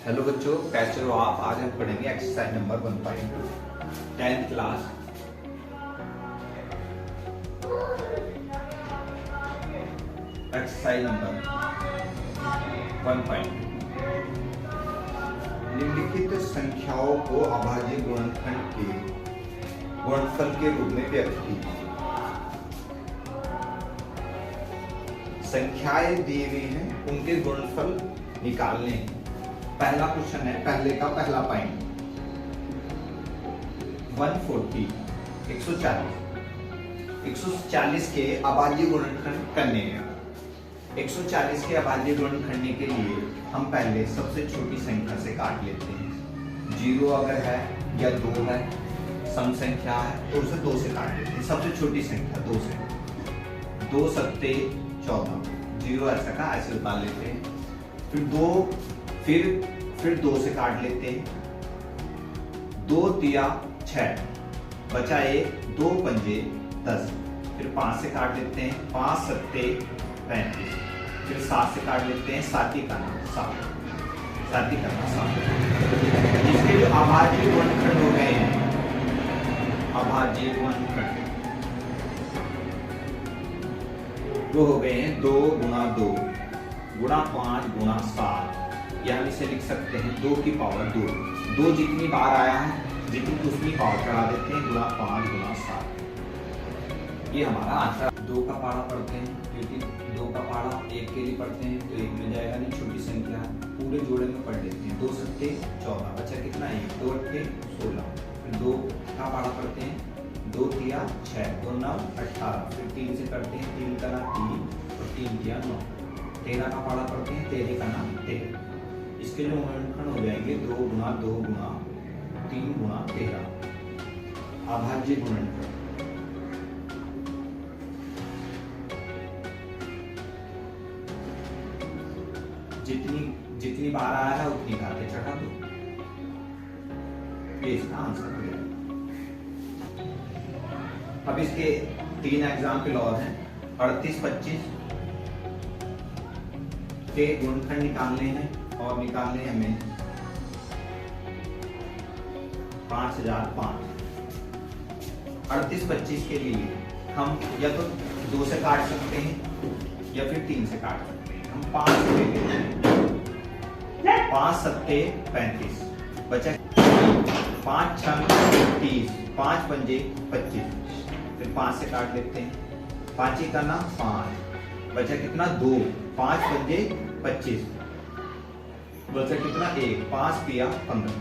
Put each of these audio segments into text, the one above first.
Hello बच्चों, कैसे हो आप। आज हम पढ़ेंगे exercise number 1.2 10th class. Exercise number 1.2 निम्नलिखित संख्याओं को अभाज्य गुणनखंड के गुणनफल के रूप में व्यक्त कीजिए। संख्याएं दी हुई हैं, उनके गुणनफल निकालने हैं। पहला क्वेश्चन है, पहले का पहला पॉइंट 140 140 के अभाज्य गुणनखंड करने हैं। 140 के अभाज्य गुणनखंड करने के लिए हम पहले सबसे छोटी संख्या से काट लेते हैं। 0 अगर है या 2 है, सम संख्या है तो उसे 2 से काट लेते हैं। सबसे छोटी संख्या 2 से, 2 सत्ते 14, 0 ऐसा का ऐसे उतार लेते हैं। फिर 2 से काट लेते हैं। 2 तिया 6 बचा 1, 2 पंजे 10। फिर 5 से काट लेते हैं। 5 सत्ते 35। फिर 7 से काट लेते हैं। 7 का नाम 7, 7 का नाम 7। इसके जो अभाज्य गुणनखंड हो गए हैं, अभाज्य गुणनखंड वो हो गए हैं 2 गुणा 2 गुणा 5 गुणा 7, या हम इसे लिख सकते हैं 2 की पावर 2। 2 जितनी बार आया है, जितनी उतनी पावर चढ़ा देते हैं, गुणा 5 गुणा 7। ये हमारा आंसर। 2 का पारा पढ़ते हैं, क्योंकि 2 का पारा 1 के लिए पढ़ते हैं तो 1 में जाएगा नहीं, छोटी संख्या पूरे जोड़े में पढ़ लेते हैं। 2 सत्ते 14 बचा कितना 1, 2 अट्ठे 16। फिर 2 का पारा पढ़ते हैं, 2 तिया 6, 2 9 18। फिर 3 से करते हैं, 3 का नाम 3 और 3 तिया 9। 13 का पारा पढ़ते हैं, 13 का नाम 13। इसके जो गुणनखंड हो जाएंगे 2 गुणा 2 गुणा 3 गुणा 13, अभाज्य गुणनखंड। जितनी बार आया है उतनी घाते चढ़ा दो। ये इसका आंसर हो जाएगा। अब इसके 3 एग्जाम्पल और हैं। 38 25 के गुणनखंड निकालने हैं, और निकालने हमें 5005। 38 25 के लिए हम या तो 2 से काट सकते हैं या फिर 3 से काट सकते हैं। हम 5 से ले लेते हैं। 5 सत्ते 35 बचा 5 6 30, 5 पंजे 25। फिर 5 से काट लेते हैं। 5 का नाम 5 बचा कितना 2, 5 पंजे 25 बचा कितना 1, 5 पिया 15।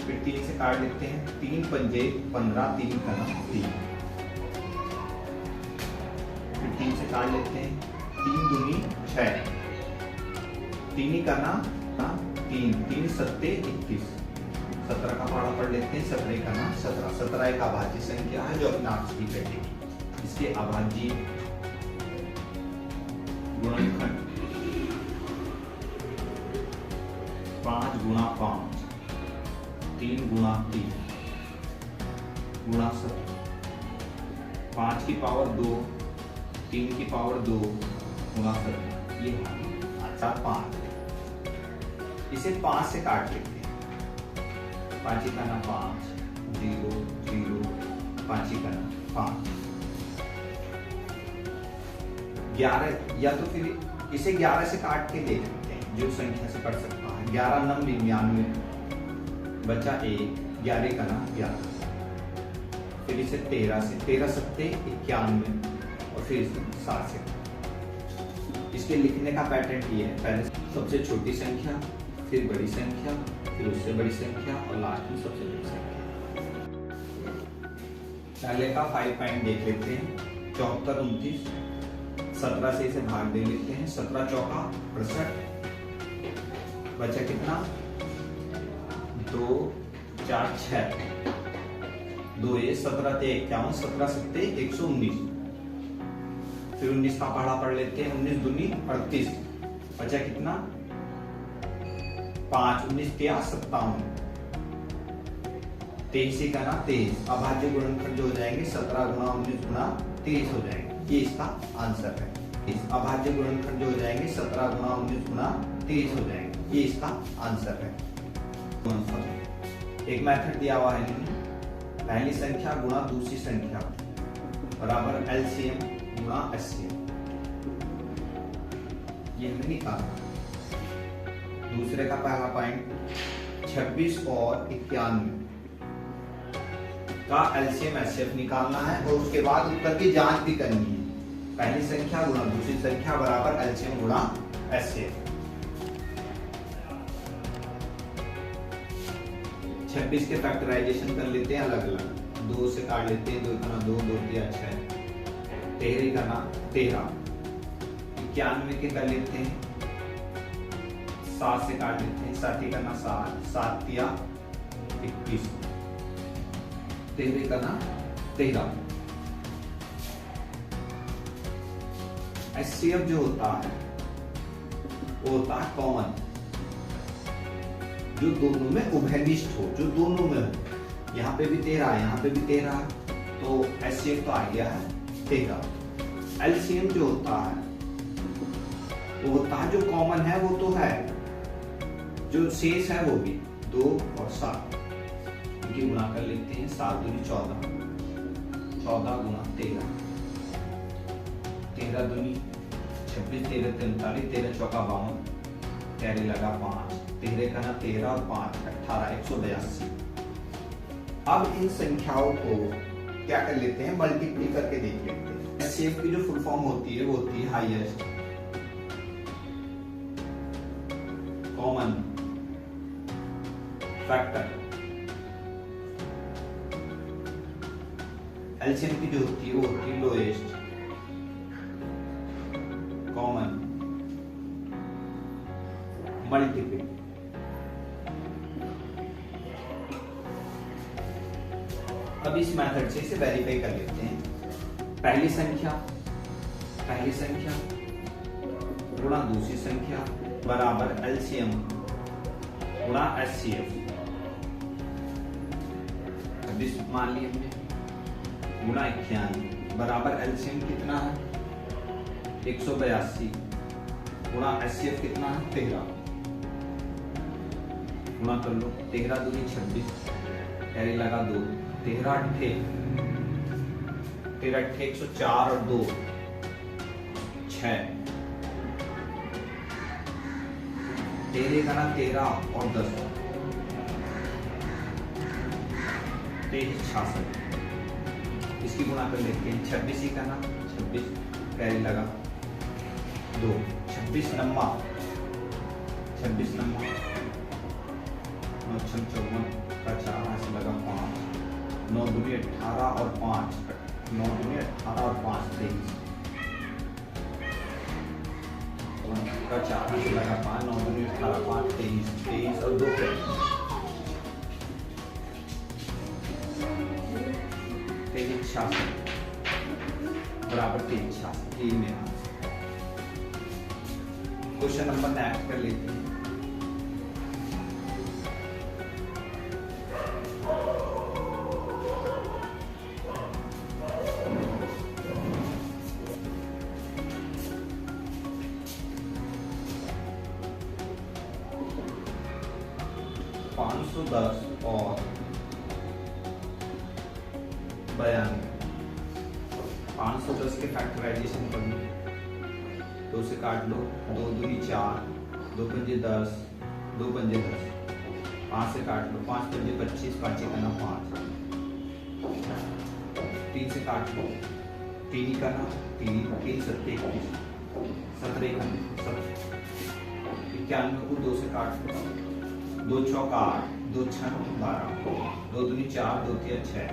फिर 3 से काट लेते हैं। 3 पंजे 15, 3 का नाम 3। फिर 3 से काट लेते हैं। 3 दूनी 6, 3 का नाम 3, 3 सत्ते 21। 17 का पारा पढ़ लेते हैं। 17 का नाम 17। 17 एक अभाज्य संख्या है जो अपने आप से बैठेगी। इसके अभाज्य गुणनखंड 5 गुणा 5, 3 गुणा 3 गुणा 7। 5 की पावर 2, 3 की पावर 2 गुणा 7। ये अच्छा 5। इसे 5 से काट लेते हैं। 5 का नाम 5, 0 0, 5 का नाम 5। 11 या तो फिर इसे 11 से काट के दे सकते हैं, जो संख्या से कट सकता है। 11 9 99 बचा 1, 11 का नाम 11। फिर इसे 13 से, 13 सत्ते 91 और फिर इसे 7 से। इसके लिखने का पैटर्न ये है, पहले सबसे छोटी संख्या, फिर बड़ी संख्या, फिर उससे बड़ी संख्या और लास्ट में सबसे बड़ी संख्या। पहले का 5 पॉइंट देख लेते हैं। 74 29, 17 से इसे भाग दे लेते हैं। 17 चौका 68 बचा कितना 2 4 6, 2 ये 17 ते 51, 17 सत्ते 119। फिर 19 का पहाड़ा पढ़ लेते हैं। 19 दूनी 38 बचा कितना 5, 19 तिया 57। 23 का ना 23। अभाज्य गुणनखंड जो हो जाएंगे 17 गुणा 19 गुणा 23 हो जाएंगे। ये इसका आंसर है। इस अभाज्य गुणनखंड जो हो जाएंगे 17 गुणा 19 गुणा 23 हो जाएंगे। ये इसका आंसर है। एक मेथड दिया हुआ है, पहली संख्या गुणा दूसरी संख्या बराबर एलसीएम गुणा एचसीएफ, ये हमें निकालना। दूसरे का पहला पॉइंट 26 और 91 का एलसीएम एचसीएफ निकालना है और उसके बाद उत्तर की जांच भी करनी है। पहली संख्या गुणा दूसरी संख्या बराबर एलसीएम गुणा एचसीएफ। 26 के फैक्टराइजेशन कर लेते हैं अलग अलग, 2 से काट लेते हैं, 2 गुना 2, 2 दिया 6, 13 करना 13, 91 के कर लेते हैं, 7 से काट लेते हैं, 60 करना 7, 7 दिया 21, 13 करना 13। एचसीएफ जो होता है वो होता है कॉमन, जो दोनों में उभयनिष्ठ हो, जो दोनों में हो। यहाँ पे भी 13 है, यहाँ पे भी 13 है, तो एचसीएफ तो आ गया है 13। एलसीएम जो होता है वो होता है जो कॉमन है वो तो है, जो शेष है वो भी 2 और 7 इनकी गुणा कर लेते हैं। 7 दूनी 14, 14 गुणा 13, 13 दूनी 26, 13 43, 13 चौका 52, कैरी लगा 5, 13 का ना 13 और 5 18, 182। अब इन संख्याओं को क्या कर लेते हैं, मल्टीप्लाई करके देख लेते हैं। एचसीएफ की जो फुल फॉर्म होती है वो होती है हाईएस्ट कॉमन फैक्टर। एलसीएम की जो होती है वो होती है लोएस्ट कॉमन मल्टीपल। अब इस मेथड से इसे वेरीफाई कर लेते हैं। पहली संख्या गुणा दूसरी संख्या बराबर एलसीएम गुणा एचसीएफ। मान लिया हमने, गुणा 91 बराबर एलसीएम कितना है 182 गुणा एचसीएफ कितना है 13, गुणा कर लो। 13 दूनी 26, कैरी लगा 2, 13 अट्ठे 104 और 2 6, 13 का ना 13 और 10 23 66, इसकी गुणा कर लेते हैं। 26 ही का ना 26, कैरी लगा 2, 26 नम्मा 56 नम्मा 9 54 का 4 से लगा 5, 9 दूनी 18 और 5, 9 दूनी 18 और 5 23 का 4 से लगा 5, 9 दूनी 18 5 23, 23 और 2 23 बराबर 23 ये मेरा क्वेश्चन नंबर नेक्स्ट कर लेते हैं। $510 और 92, 510 के फैक्टराइजेशन कर लो, 2 से काट लो, 2 दूनी 4, 2 पंजे 10, 2 पंजे 10, 5 से काट लो, 5 पंजे 25, 5 करना 5, 3 से काट लो, 3 ही करना 3, 3 7 21, 17 करना 91 को 2 से काट लो, 2 चौका 8, 2 6 12, 2 दूनी 4, 2 3 6,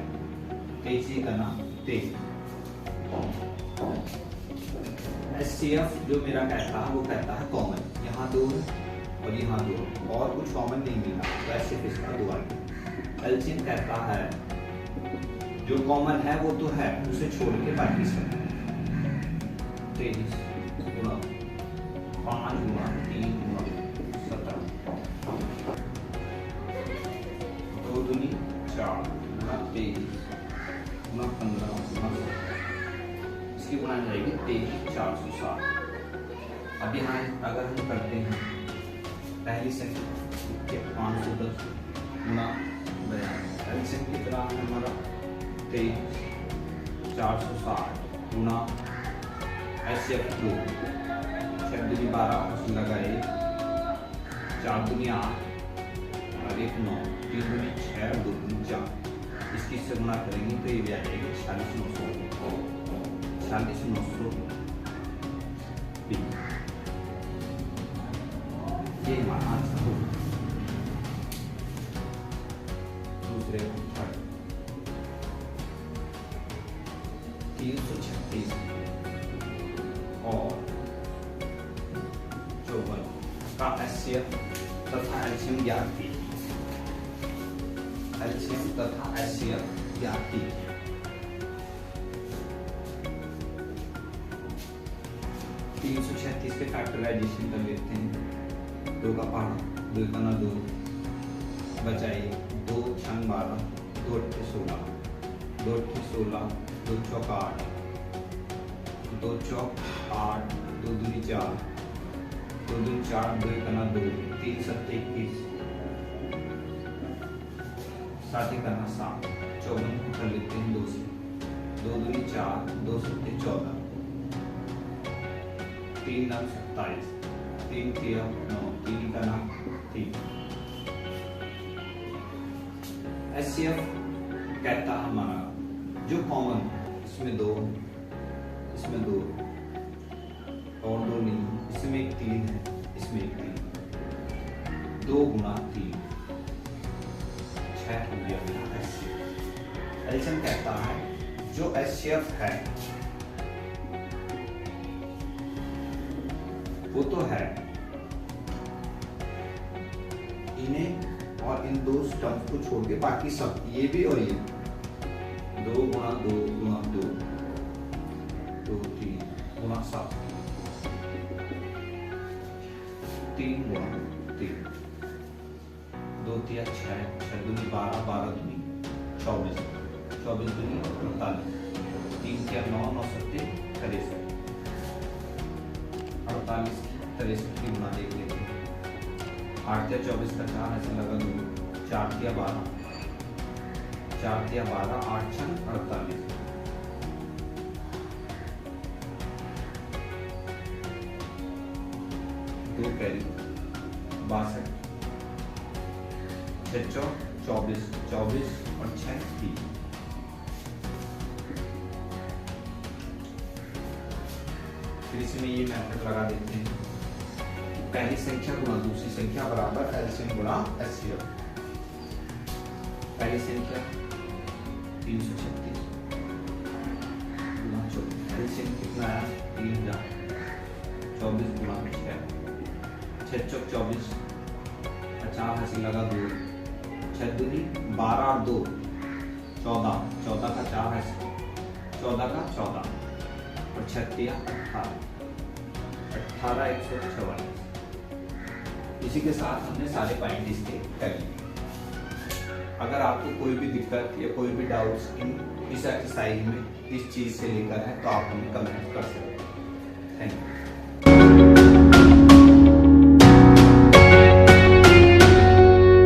23 करना 23। एचसीएफ जो मेरा कहता है वो कहता है कॉमन, यहाँ 2 और यहाँ 2 और कुछ कॉमन नहीं मिला तो एचसीएफ इसका 2 आ गया। एलसीएम कहता है जो कॉमन है वो तो है, उसे छोड़ के बाकी सब 23 गुणा 5 गुणा 3 गुणा 17, 2 दूनी 4 गुणा 23 गुणा 15 गुणा 17, इसकी गुणा जाएगी 23 460। अब यहाँ अगर हम करते हैं पहली संख्या 510 गुणा 42, एलसीएम कितना है हमारा 23, 460 गुणा एचसीएफ 2, 6 दूनी 12 उसमें लगा 1, 4 दूनी 8 और 1 9, 3 दूनी 6 2 दूनी 4, इसकी से गुणा करेंगे तो ये भी आ जाएगी 46,900, 46,900 ये हमारा आंसर होगा। दूसरे 336 और 54 का एचसीएफ तथा एलसीएम ज्ञात कीजिए। एलसीएम तथा एचसीएफ ज्ञात कीजिए। तीन सौ 36 के फैक्टराइजेशन कर लेते हैं। 2 का पहाड़ा 2 का ना 2 बचाइए 2 6 12 2 8 16 2 8 16 2 चौक 8 2 चौक 8 2 दूनी 4 2 दूनी 4 2 का ना 2 3 7 21 7 का ना 7 54 को कर लेते हैं 2 से 2 दूनी 4 2 7 14 3 9 27 3 3 9 3 का नाम 3। एचसीएफ कहता है हमारा जो कॉमन इसमें 2 इसमें 2 और 2 नहीं, इसमें एक 3 है, इसमें एक 3, 2 गुणा 3 6 हो गया मेरा एचसीएफ। एलसीएम कहता है जो एचसीएफ है वो तो है इन्हें और इन 2 टर्म्स को छोड़ के बाकी सब ये भी और ये 2 गुणा 2 गुणा 2 2 3 गुणा 7 3 गुणा 3 2 3 6 6 दूनी 12 12 दूनी 24 24 दूनी 48 3 3 9 9 7 63 48 63 की गुणा देख लेते हैं। 8 या 24 का 4 ऐसे लगा 2 4 या 12 4 या 12 8 6 48 2 कैरी 62 6 24 24 और 6 30। फिर इसमें ये मेथड लगा देते हैं पहली संख्या गुणा दूसरी संख्या बराबर एलसीएम गुणा एचसीएफ। पहली संख्या 336 गुणा 24, एलसीएम कितना आया 3000, 24 गुणा 6 6 चौक 24 50 ऐसे लगा 2 6 दूनी 12 और 2 14 14 का 4 है 14 का 14 और 36 18 144। इसी के साथ हमने सारे पॉइंट इसके कर लिए। अगर आपको कोई भी दिक्कत या कोई भी डाउट्स इस एक्सरसाइज में इस चीज से लेकर है तो आप हमें कमेंट कर सकते हैं। Thank you.